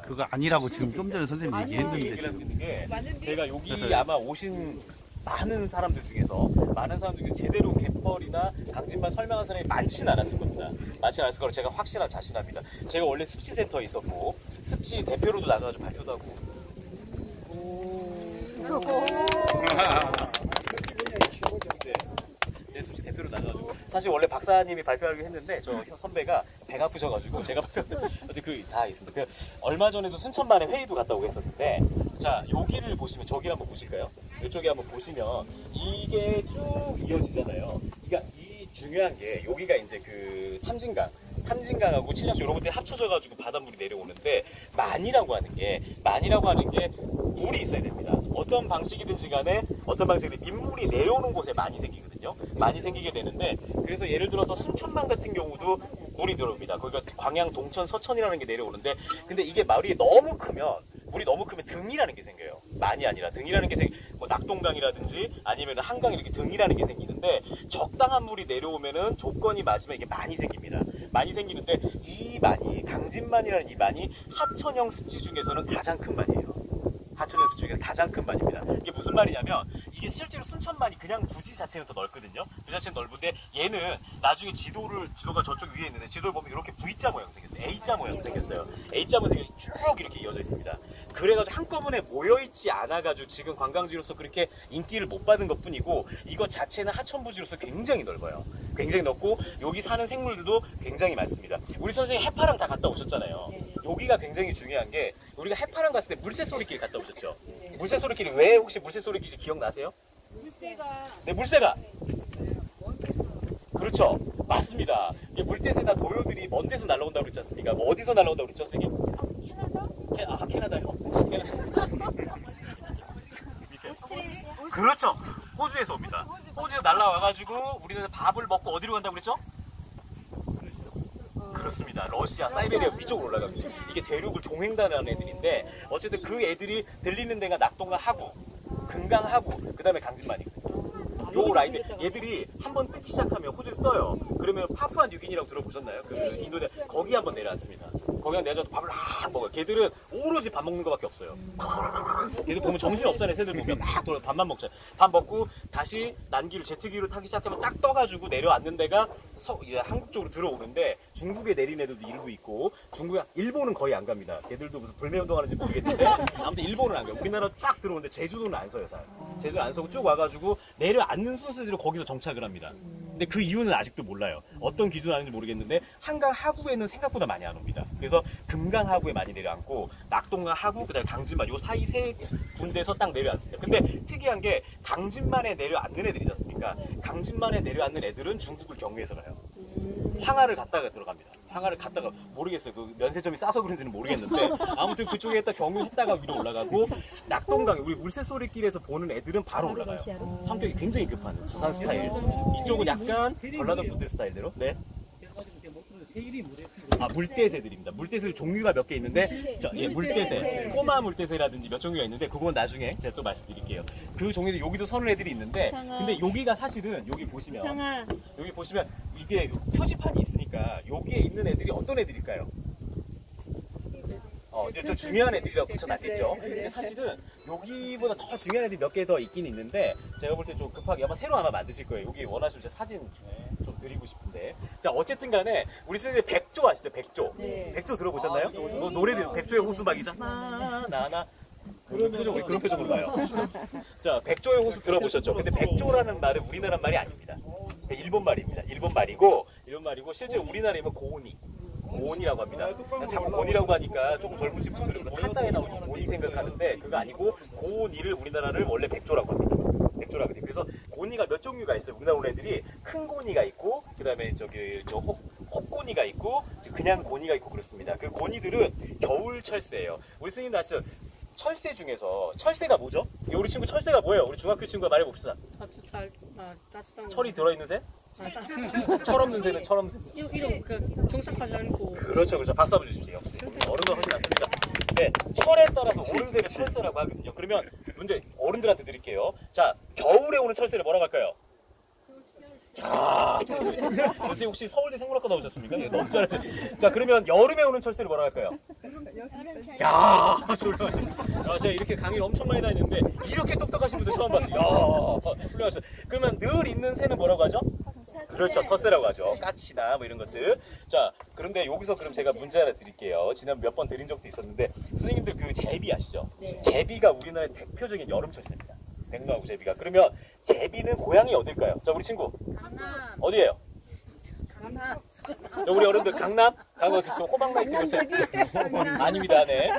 그거 아니라고 지금 좀 전에 선생님이 얘기했는데 얘기를 지금. 드리는 게 제가 여기 아마 오신 많은 사람들 중에서 제대로 갯벌이나 강진만 설명한 사람이 많지는 않았을 겁니다. 많지는 않았을 거라 제가 확실하게 자신합니다. 제가 원래 습지센터에 있었고 습지 대표로도 나가가지고 발표도 하고. 네, 습지 대표로 나가가지고 사실 원래 박사님이 발표하기로 했는데 저 선배가 배가 아프셔가지고 제가 발표했는데 그 다 있습니다. 그 얼마 전에도 순천만에 회의도 갔다 오고 했었는데 자 여기를 보시면 저기 한번 보실까요? 이쪽에 한번 보시면 이게 쭉 이어지잖아요. 그러니까 이 중요한 게 여기가 이제 그 탐진강하고 칠량수 이런 것들이 합쳐져가지고 바닷물이 내려오는데 만이라고 하는 게 물이 있어야 됩니다. 어떤 방식이든지 간에 어떤 방식이든 민물이 내려오는 곳에 많이 생기거든요. 많이 생기게 되는데 그래서 예를 들어서 순천만 같은 경우도 물이 들어옵니다. 거기가 광양, 동천, 서천이라는 게 내려오는데 근데 이게 물이 너무 크면 등이라는 게 생겨요. 많이 아니라 등이라는 게 뭐 낙동강이라든지 아니면 한강 이렇게 등이라는 게 생기는데 적당한 물이 내려오면은 조건이 맞으면 이게 많이 생깁니다. 많이 생기는데 이 만이 강진만이라는 이 만이 하천형 습지 중에서는 가장 큰 만이에요. 하천형 습지 중에서 가장 큰 만입니다. 이게 무슨 말이냐면 이게 실제로 순천만이 그냥 부지 자체는 더 넓거든요. 부지 자체는 넓은데 얘는 나중에 지도가 저쪽 위에 있는데 지도를 보면 이렇게 V자 모양 생겼어요. A자 모양 생겼어요. A자 모양 생겨서 쭉 이렇게 이어져 있습니다. 그래가지고 한꺼번에 모여있지 않아가지고 지금 관광지로서 그렇게 인기를 못 받은 것 뿐이고 이거 자체는 하천부지로서 굉장히 넓어요. 굉장히 넓고 여기 사는 생물들도 굉장히 많습니다. 우리 선생님 해파랑 다 갔다 오셨잖아요. 여기가 굉장히 중요한 게 우리가 해파랑 갔을 때 물새소리길 갔다 오셨죠? 물새소리길이 왜 혹시 물새소리길 기억나세요? 물새가 그렇죠. 맞습니다. 이게 물대새나 도요들이 먼 데서 날아온다고 그랬지 않습니까? 뭐 어디서 날아온다고 그랬죠, 선생님? 캐나다요? 그렇죠. 호주에서 옵니다. 호주에서 날아와가지고 우리는 밥을 먹고 어디로 간다고 그랬죠? 그렇습니다. 러시아, 사이베리아 위쪽으로 올라가거든요. 이게 대륙을 종횡단하는 애들인데 어쨌든 그 애들이 들리는 데가 낙동강 하구, 금강 하구, 그 다음에 강진만이거든요. 요 라인 얘들이 한번 뜨기 시작하면 호주에서 떠요. 그러면 파푸아 뉴기니라고 들어보셨나요? 그 인도네 거기 한번 내려앉습니다. 거기 한번 내려앉아서 밥을 막 먹어요. 걔들은 오로지 밥 먹는 거밖에 없어요. 걔들 보면 정신 없잖아요. 새들 보면 막 돌아 밥만 먹잖아요. 밥 먹고 다시 난기를 제트기로 타기 시작하면 딱 떠가지고 내려앉는 데가 이제 한국 쪽으로 들어오는데 중국에 내린 애들도 일부 있고 일본은 거의 안 갑니다. 걔들도 무슨 불매운동하는지 모르겠는데 아무튼 일본은 안 가요. 우리나라 쫙 들어오는데 제주도는 안 서요. 잘. 제주도 안 서고 쭉 와가지고 내려앉는 순서대로 거기서 정착을 합니다. 근데 그 이유는 아직도 몰라요. 어떤 기준으로 하는지 모르겠는데 한강 하구에는 생각보다 많이 안 옵니다. 그래서 금강 하구에 많이 내려앉고 낙동강 하구 그다음에 강진만 요 사이 세 군데에서 딱 내려앉습니다. 근데 특이한 게 강진만에 내려앉는 애들이지 않습니까? 강진만에 내려앉는 애들은 중국을 경유해서 가요. 황하를 갔다가 들어갑니다. 황하를 갔다가 모르겠어요. 그 면세점이 싸서 그런지는 모르겠는데 아무튼 그쪽에 딱 경유했다가 위로 올라가고 낙동강 우리 물새소리길에서 보는 애들은 바로 올라가요. 성격이 굉장히 급한 부산 스타일. 이쪽은 약간 전라도 분들 스타일대로. 네. 물대새들입니다. 물대새 종류가 몇 개 있는데 물대새, 꼬마 물대새라든지 몇 종류가 있는데 그건 나중에 제가 또 말씀드릴게요. 그 종류들 여기도 서는 애들이 있는데 근데 여기가 사실은 여기 보시면 이게 표지판이 있으니까 여기에 있는 애들이 어떤 애들일까요? 이제 좀 중요한 애들이라고 붙여놨겠죠. 근데 사실은 여기보다 더 중요한 애들이 몇 개 더 있긴 있는데 제가 볼 때 좀 급하게 새로 아마 만드실 거예요. 여기 원하시면 사진 좀 드리고 싶은데. 자 어쨌든 간에 우리 선생님 백조 아시죠? 백조. 네. 백조 들어보셨나요? 노래들 백조의 호수 막이죠. 나나 그런 표정으로 봐요. 자 백조의 호수 들어보셨죠? 근데 백조라는 말은 우리나라 말이 아닙니다. 일본 말입니다. 일본 말이고 실제 우리나라에는 고온이라고 합니다. 자꾸 고온이라고 하니까 조금 젊으신 분들은 타짜에 나오는 고온이 생각하는데 그거 아니고 고온이를 우리나라를 원래 백조라고 합니다. 백조라고 해요. 그래서 고온이가 몇 종류가 있어요. 우리나라 애들이 큰 고온이가 있고 그다음에 혹고니가 있고 그냥 고니가 있고 그렇습니다. 그 고니들은 겨울 철새예요. 우리 스님도 아시죠? 철새 중에서 철새가 뭐죠? 우리 친구 철새가 뭐예요? 우리 중학교 친구가 말해봅시다. 따뜻한 철이 들어있는 새? 철 없는 새는 철 없는 새. 이런 정착하지 않고. 그렇죠. 박수 한번 주십시오. 역시 어른도 하지 않습니다. 네, 철에 따라서 오는 새를 철새라고 하거든요. 그러면 문제 어른들한테 드릴게요. 자, 겨울에 오는 철새를 뭐라고 할까요? 야, 선생님 혹시 서울대 생물학과 나오셨습니까? 예, 너무 잘하세요. 자, 그러면 여름에 오는 철새를 뭐라 할까요? 야, 훌륭하시네. 제가 이렇게 강의를 엄청 많이 다녔는데 이렇게 똑똑하신 분들 처음 봤어요. 야, 훌륭하시네. 그러면 늘 있는 새는 뭐라고 하죠? 그렇죠, 텃새라고 하죠. 까치나 뭐 이런 것들. 자, 그런데 여기서 그럼 제가 문제 하나 드릴게요. 지난 몇 번 드린 적도 있었는데 선생님들 그 제비 아시죠? 네. 제비가 우리나라의 대표적인 여름 철새입니다. 백로하고 제비가. 그러면 제비는 고향이 어딜까요? 자, 우리 친구 강남. 어디예요? 강남. 우리 어른들 강남? 강남 어디 있어? 호박나이트 요새 아닙니다. 네.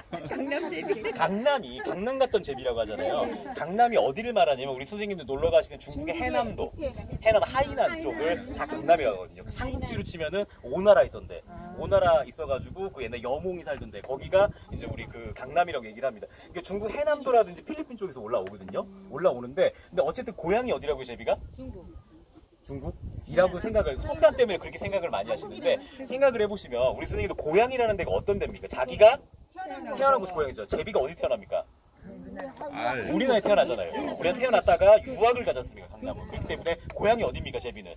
강남이 강남 갔던 제비라고 하잖아요. 강남이 어디를 말하냐면 우리 선생님들 놀러 가시는 중국의 해남도, 해남 하이난 쪽을 다 강남이라고 하거든요. 그 삼국지로 치면은 오나라 있던데, 오나라 있어가지고 그 옛날 여몽이 살던데 거기가 이제 우리 그 강남이라고 얘기를 합니다. 이게 중국 해남도라든지 필리핀 쪽에서 올라오거든요. 올라오는데 근데 어쨌든 고향이 어디라고요, 제비가? 중국이라고 생각을, 속담 때문에 그렇게 생각을 많이 하시는데 생각을 해보시면 우리 선생님도 고향이라는 데가 어떤 데입니까? 자기가 태어난 곳이 고향이죠. 제비가 어디 태어납니까? 우리나라에 태어나잖아요. 우리나라에 태어났다가 유학을 가지 않습니까? 강남은. 그렇기 때문에 고향이 어디입니까? 제비는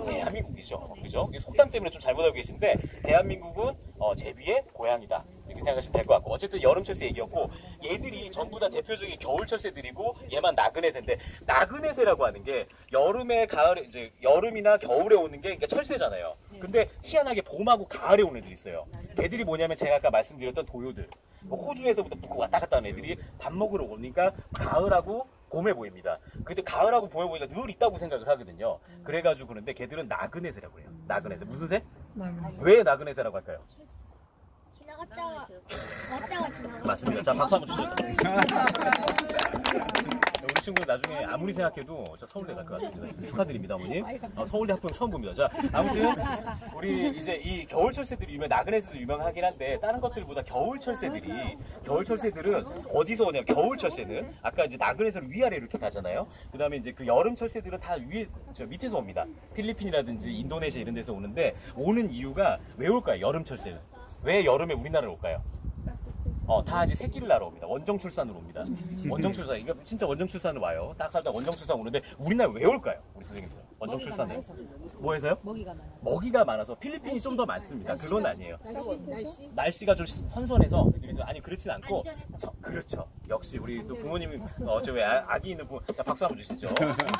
대한민국이죠. 그죠? 속담 때문에 좀 잘못 알고 계신데 대한민국은 제비의 고향이다. 이렇게 생각하시면 될 것 같고, 어쨌든 여름철새 얘기였고, 얘들이 전부 다 대표적인 겨울철새들이고 얘만 나그네새인데, 나그네새라고 하는 게 여름에 가을에 이제 여름이나 겨울에 오는 게 그러니까 철새잖아요. 근데 희한하게 봄하고 가을에 오는 애들이 있어요. 걔들이 뭐냐면 제가 아까 말씀드렸던 도요들, 뭐 호주에서부터 북극 왔다 갔다 하는 애들이 밥 먹으러 오니까 가을하고 봄에 보입니다. 근데 가을하고 봄에 보니까 늘 있다고 생각을 하거든요. 그래가지고 그런데 걔들은 나그네새라고 해요. 나그네새. 무슨 새? 왜 나그네새라고 할까요? 지나갔다가 왔다가 지나가. 맞습니다. 자, 박수 한번 주시죠. 우리 친구 나중에 아무리 생각해도 저 서울대 갈 것 같습니다. 축하드립니다, 어머님. 서울대 합격 처음 봅니다. 자, 아무튼 우리 이제 이 겨울철새들이 나그네새도 유명하긴 한데 다른 것들보다 겨울철새들은 어디서 오냐면 겨울철새는 아까 이제 나그네새를 위아래로 이렇게 가잖아요. 그다음에 이제 그 여름철새들은 다 위에 저 밑에서 옵니다. 필리핀이라든지 인도네시아 이런 데서 오는데 오는 이유가 왜 올까요? 여름철새는 왜 여름에 우리나라로 올까요? 다 이제 새끼를 낳으러 옵니다. 원정 출산으로 옵니다. 원정 출산, 이거 진짜 원정 출산으로 와요. 딱 살다 원정 출산 오는데 우리나라 왜 올까요? 우리 선생님들 원정 출산에 뭐해서요? 먹이가 많아서 필리핀이 좀 더 많습니다. 그건 아니에요. 날씨가 좀 선선해서 아니 그렇진 않고 그렇죠. 역시 우리 또 부모님이 왜 아기 있는 부모, 자 박수 한번 주시죠.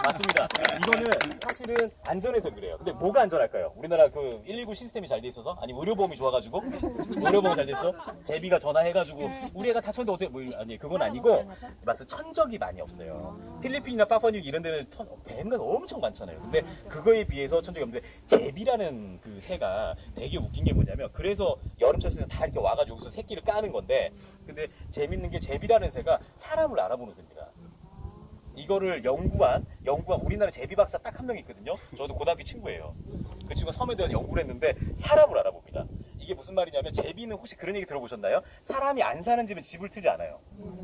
맞습니다. 이거는 사실은 안전해서 그래요. 근데 뭐가 안전할까요? 우리나라 그 119 시스템이 잘 돼 있어서, 아니 의료보험이 좋아가지고 의료보험 잘 돼 있어. 제비가 전화해가지고 우리 애가 다쳤는데 어떻게 아니 그건 아니고 맞아, 천적이 많이 없어요. 필리핀이나 파푸아뉴 이런 데는 뱀가 엄청 많잖아요. 근데 그거에 비해서 천적이 없는데 제비라는 그 새가 되게 웃긴 게 뭐냐면, 그래서 여름철새는 다 이렇게 와가지고 여기서 새끼를 까는 건데, 근데 재밌는 게 제비라는 새가 사람을 알아보는 새입니다. 이거를 연구한 우리나라 제비 박사 딱 한 명 있거든요. 저도 고등학교 친구예요. 그 친구가 섬에 대한 연구를 했는데 사람을 알아봅니다. 이게 무슨 말이냐면, 제비는 혹시 그런 얘기 들어보셨나요? 사람이 안 사는 집은 집을 트지 않아요.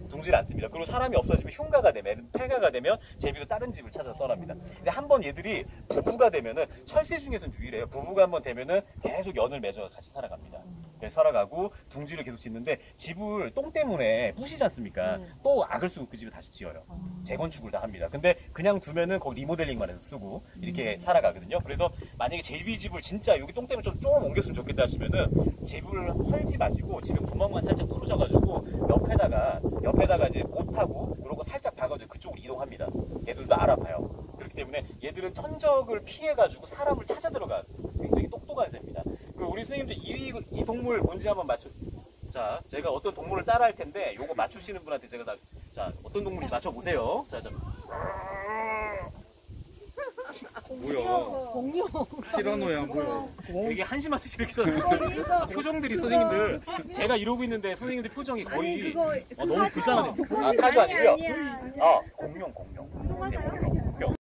둥지를 안 틉니다. 그리고 사람이 없어지면 흉가가 되면, 폐가가 되면 제비도 다른 집을 찾아서 떠납니다. 근데 한번 얘들이 부부가 되면은, 철새 중에서는 유일해요. 부부가 한번 되면은 계속 연을 맺어 같이 살아갑니다. 그래서 살아가고 둥지를 계속 짓는데, 집을 똥 때문에 부시지 않습니까? 또 악을 쓰고 그 집을 다시 지어요. 재건축을 다 합니다. 근데 그냥 두면은 거기 리모델링만 해서 쓰고 이렇게 살아가거든요. 그래서 만약에 제비 집을 진짜 여기 똥 때문에 좀 옮겼으면 좋겠다 하시면은, 집을 헐지 마시고 집에 구멍만 살짝 뚫으셔가지고 옆에다가 이제 못하고 이런 거 살짝 박아도 그쪽으로 이동합니다. 얘들도 알아봐요. 그렇기 때문에 얘들은 천적을 피해가지고 사람을 찾아 들어간 굉장히 똑똑한 새입니다. 그 우리 선생님들 이 동물 뭔지 한번 자, 제가 어떤 동물을 따라 할 텐데 요거 맞추시는 분한테 제가 자, 어떤 동물인지 맞춰보세요. 자. 뭐야? 공룡. 티라노야 뭐야? 되게 한심하듯이 이렇게 표정들이 선생님들, 제가 이러고 있는데 선생님들 표정이 거의 너무 불쌍하네. 타조 아니고요. 공룡. 네, 공룡.